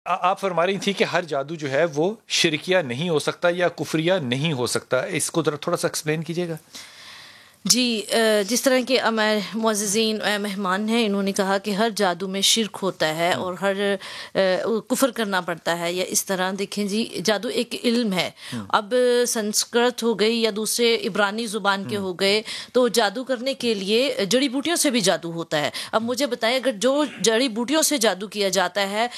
आप फरमा रही थी कि हर जादू जो है वो शिरकिया नहीं हो सकता या कुफरिया नहीं हो सकता, इसको जरा थोड़ा सा एक्सप्लेन कीजिएगा। जी, जिस तरह के मुअज़्ज़िज़ीन मेहमान हैं, इन्होंने कहा कि हर जादू में शिर्क होता है और हर कुफ्र करना पड़ता है या इस तरह। देखें जी, जादू एक इल्म है। अब संस्कृत हो गई या दूसरे इब्रानी ज़ुबान के हो गए, तो जादू करने के लिए जड़ी बूटियों से भी जादू होता है। अब मुझे बताएं, अगर जो जड़ी बूटियों से जादू किया जाता है,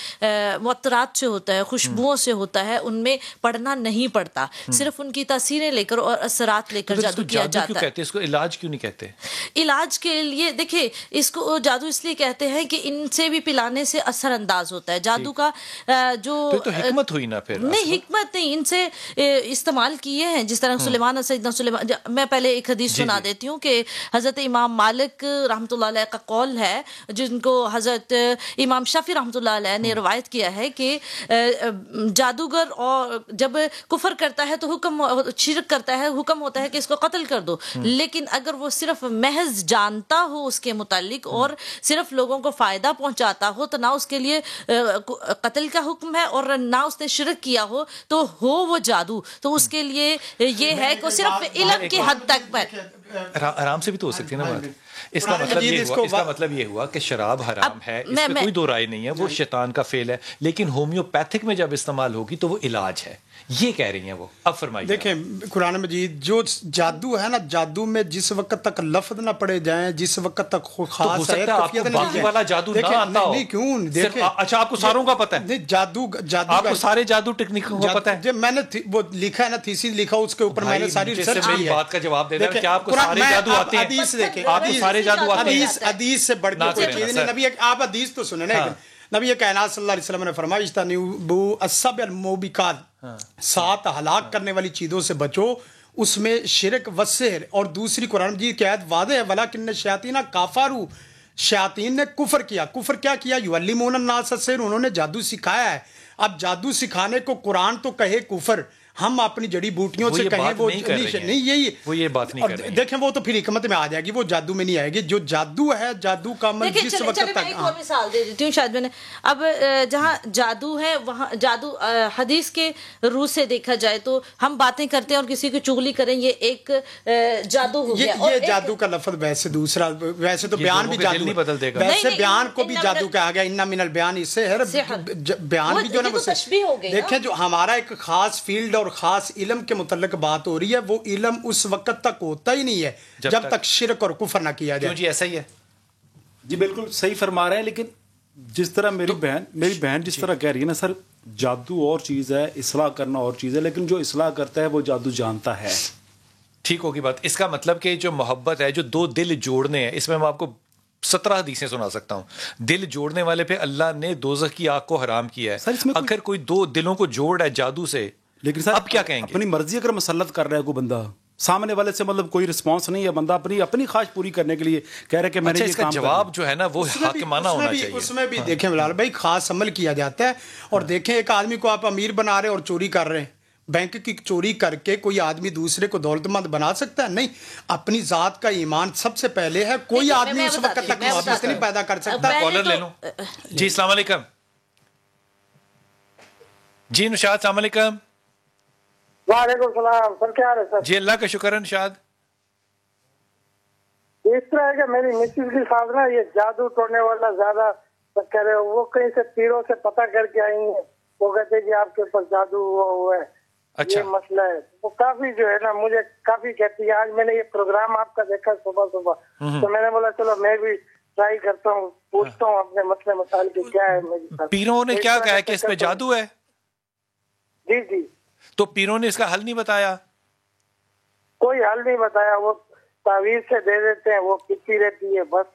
मुअत्तरात से होता है, खुशबुओं से होता है, उनमें पढ़ना नहीं पड़ता, सिर्फ उनकी तासीरें लेकर और असरात लेकर जादू किया जाता है। इसको इलाज क्यों नहीं कहते? इलाज के लिए देखिए, इसको जादू इसलिए कहते हैं कि इनसे भी पिलाने से असरअंदाज होता है जादू का। जो तो हिकमत हुई ना फिर? नहीं, हिकमत नहीं, इनसे इस्तेमाल किए हैं। जिस तरह सुलेमान सैयदना सुलेमान, मैं पहले एक हदीस सुना देती हूँ कि हजरत इमाम मालिक रहमतुल्लाह अलैह का कौल है, जिनको हजरत इमाम शाफी रहमतुल्लाह अलैह ने रवायत किया है कि जादूगर और जब कुफर करता है तो हुक्म, शिरक करता है, हुक्म होता है कि इसको कत्ल कर दो। लेकिन अगर वो सिर्फ महज जानता हो उसके मुतालिक और सिर्फ लोगों को फायदा पहुंचाता हो, तो ना उसके लिए कत्ल का हुक्म है और ना उसने शिरक किया हो तो हो वो जादू, तो उसके लिए ये है कि सिर्फ इल्म की हद तक पर आराम से भी तो हो सकती है ना बात। इसका मतलब ये हुआ कि शराब हराम है, इसमें कोई दो राय नहीं है, वो शैतान का फेल है, लेकिन होम्योपैथिक में जब इस्तेमाल होगी तो वो इलाज है, ये कह रही हैं वो। अब फरमाइए। देखें, कुरान मजीद जो जादू है ना, जादू में जिस वक्त तक लफ्ज ना पढ़े जाएं, जिस वक्त तक खास है, बाकी वाला जादू ना आता हो। नहीं, क्यों? देखें, अच्छा, आपको सारों का पता है? नहीं, जादू आपको सारे जादू टेक्निक को पता है? जब मैंने वो लिखा है ना, थीसिस लिखा, उसके ऊपर मैंने सारी रिसर्च की है। बात का जवाब दे रहा है, क्या आपको सारे जादू आते हैं? हदीस देखें, आपको सारे जादू आते हैं? हदीस से बढ़ के कोई चीज नहीं। नबी, आप हदीस तो सुने ना। नबी कायनात सल्लल्लाहु अलैहि वसल्लम ने फरमाया, इज्तनिबू अस्सबअल मुबिकात, 7 हलाक करने वाली चीजों से बचो, उसमें शिरक व सिहर। और दूसरी कुरान मजीद की आयत वादे है, वलाकिन शयातीन काफरू, शयातीन ने कुफर किया। कुफर क्या किया? युअल्लिमून अन्नास सिहर, उन्होंने जादू सिखाया है। अब जादू सिखाने को कुरान तो कहे कुफर, हम अपनी जड़ी बूटियों से कहें वो नहीं, यही वो ये बात नहीं कर रही। देखें, वो तो फिर हिकमत में आ जाएगी, वो जादू में नहीं आएगी। जो जादू है, जादू का मन जिस वक्त तक। मैं एक और मिसाल दे देती हूँ शायद मैंने। अब जहाँ जादू है वहाँ जादू हदीस के रूह से देखा जाए तो हम बातें करते हैं और किसी की चुगली करें, ये एक जादू हो गया। ये जादू का लफ्ज वैसे दूसरा, वैसे तो बयान भी जादू नहीं बदल देगा। वैसे बयान को भी जादू कहा गया, इन्ना मिनल बयान, इससे है बयान भी जो ना वो। देखें, जो हमारा एक खास फील्ड और खास इल्म के मुतल्लिक बात हो रही है, वो इल्म उस वक्त तक होता ही नहीं है जब तक शिरक और कुफर ना किया जाए। जी, ऐसा ही है जी, बिल्कुल सही फरमा रहे हैं। लेकिन जिस तरह मेरी बहन जिस तरह कह रही है ना, सर, जादू और चीज है, इस्लाह करना और चीज है, लेकिन जो इस्लाह करता है वो जादू जानता है। ठीक होगी बात। इसका मतलब कि जो मोहब्बत है, जो दो दिल जोड़ने हैं, इसमें मैं आपको 17 हदीसें सुना सकता हूँ। दिल जोड़ने वाले पे अल्लाह ने दोज़ख की आग को हराम किया है। अगर कोई दो दिलों को जोड़ है जादू से, लेकिन सर अब क्या कहेंगे? अपनी मर्जी अगर मसल्लत कर रहा है कोई बंदा, सामने वाले से मतलब कोई रिस्पांस नहीं है, बंदा अपनी ख्वाहिश पूरी करने के लिए कह रहा है कि मैंने ये काम जवाब जो है ना वो हाकिमाना होना चाहिए। उसमें भी देखें बिलाल भाई, खास अमल किया जाता है। और देखें, एक आदमी को आप अमीर बना रहे हैं और चोरी कर रहे हैं, बैंक की चोरी करके कोई आदमी दूसरे को दौलतमंद बना सकता है? नहीं, अपनी जात का ईमान सबसे पहले है। कोई आदमी उस वक्त तक मोहब्बत नहीं पैदा कर सकता। कॉलर ले लो जी। अस्सलाम वालेकुम जी। निशाद, अस्सलाम वालेकुम। वालेकुम सलाम सर, क्या हाल है सर? जी, अल्लाह का शुक्र है निशाद। इस तरह है कि मेरी मिसेज के साथ ना ये जादू टोड़ने वाला ज्यादा कह रहे हो, वो कहीं से पीरों से पता करके आई है, वो कहते हैं कि आपके ऊपर जादू हुआ है। अच्छा, ये मसला है। वो काफी जो है ना, मुझे काफी कहती है। आज मैंने ये प्रोग्राम आपका देखा सुबह सुबह, तो मैंने बोला चलो मैं भी ट्राई करता हूँ, पूछता हूँ अपने मसले मसाइल के क्या है मेरे साथ। पीरों ने क्या कहा कि इसमें जादू है? जी जी। तो पीरों ने इसका हल नहीं बताया? कोई हल नहीं बताया, वो तावीज से दे देते हैं, वो पीती रहती है बस।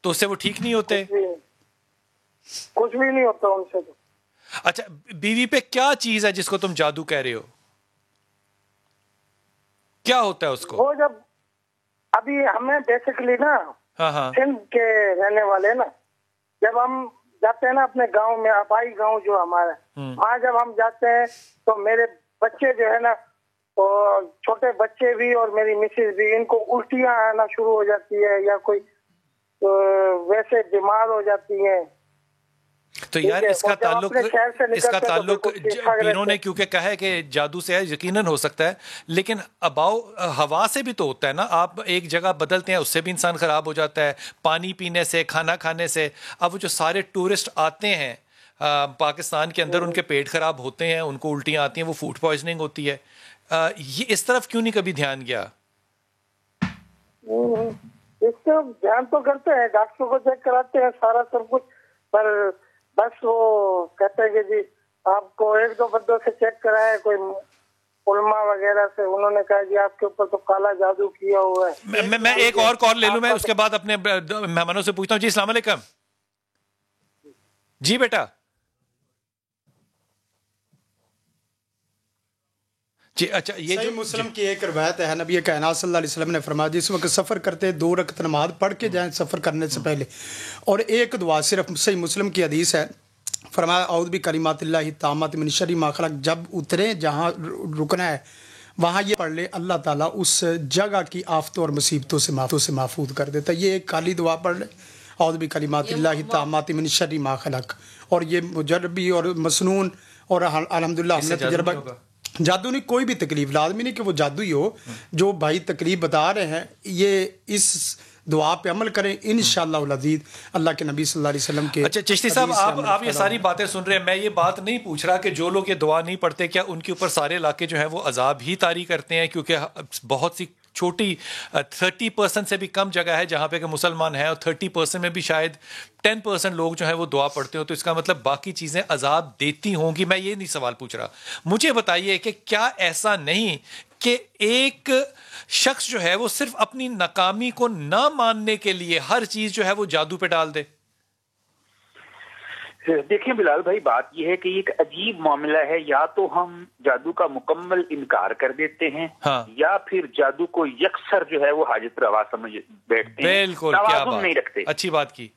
तो उससे वो ठीक नहीं होते? कुछ भी नहीं होता उनसे तो। अच्छा, बीवी पे क्या चीज है जिसको तुम जादू कह रहे हो? क्या होता है उसको? वो जब अभी हमें बेसिकली ना, सिंध के रहने वाले ना, जब हम जाते हैं ना अपने गांव में, अपाई गांव जो हमारा, वहाँ जब हम जाते हैं तो मेरे बच्चे जो है ना, और छोटे बच्चे भी और मेरी मिसेज भी, इनको उल्टियां आना शुरू हो जाती है या कोई वैसे बीमार हो जाती है। तो यार इसका ताल्लुक पीरों ने क्योंकि कहा है कि जादू से है, यकीनन हो सकता है, लेकिन अबाव हवा से भी तो होता है ना। आप एक जगह बदलते हैं उससे भी इंसान खराब हो जाता है, पानी पीने से, खाना खाने से। अब वो जो सारे टूरिस्ट आते हैं पाकिस्तान के अंदर, उनके पेट खराब होते हैं, उनको उल्टियाँ आती हैं, वो फूड पॉइजनिंग होती है। ये इस तरफ क्यों नहीं कभी ध्यान गया? इसको ध्यान तो करते हैं, डॉक्टरों को चेक कराते हैं सारा सब कुछ, पर बस वो कहते हैं कि जी आपको 1-2 बंदों से चेक कराया, कोई उलमा वगैरह से, उन्होंने कहा जी आपके ऊपर तो काला जादू किया हुआ है। मैं एक और कॉल ले लूं, मैं उसके बाद अपने मेहमानों से पूछता हूँ। जी अस्सलाम वालेकुम। जी बेटा जी। अच्छा, ये सही मुस्लिम की एक रवायत है, नबी कायनात सल्लल्लाहु अलैहि वसल्लम ने फरमाया जिस वक्त सफ़र करते 2 रकअत नमाज पढ़ के जाएं सफ़र करने से पहले, और एक दुआ सिर्फ, सही मुस्लिम की हदीस है, फरमाया औज़ बि कलिमातिल्लाहि ताम्माति मिन शर्रि मा खलक़, जब उतरे जहाँ रुकना है वहाँ ये पढ़ ले, अल्लाह ताला उस जगह की आफतों और मुसीबतों से महफूज कर देता है। ये एक काली दुआ पढ़ ले, औज़ बि कलिमातिल्लाहि ताम्माति मिन शर्रि मा खलक़। और ये मुजर्रबी और मसनून, और अल्हम्दुलिल्लाह हमने तजर्बा, जादू नहीं, कोई भी तकलीफ, लाजमी नहीं कि वो जादू ही हो। जो भाई तकलीफ बता रहे हैं, ये इस दुआ पे अमल करें, इंशाअल्लाह अज़ीज़, अल्लाह के नबी सल्लल्लाहु अलैहि वसल्लम के। अच्छा चिश्ती साहब, आप ये सारी बातें सुन रहे हैं, मैं ये बात नहीं पूछ रहा कि जो लोग ये दुआ नहीं पढ़ते, क्या उनके ऊपर सारे इलाके जो हैं वो अजाब ही तारी करते हैं? क्योंकि बहुत सी छोटी 30% से भी कम जगह है जहाँ पे कि मुसलमान हैं, और 30% में भी शायद 10% लोग जो हैं वो दुआ पढ़ते हो, तो इसका मतलब बाकी चीज़ें अजाब देती होंगी। मैं ये नहीं सवाल पूछ रहा, मुझे बताइए कि क्या ऐसा नहीं कि एक शख्स जो है वो सिर्फ अपनी नाकामी को ना मानने के लिए हर चीज़ जो है वो जादू पे डाल दे? देखिए बिलाल भाई, बात यह है कि एक अजीब मामला है, या तो हम जादू का मुकम्मल इनकार कर देते हैं, हाँ, या फिर जादू को यकसर जो है वो हाजत रवा समझ बैठते हैं, बिल्कुल, क्या बात, नहीं रखते। अच्छी बात की।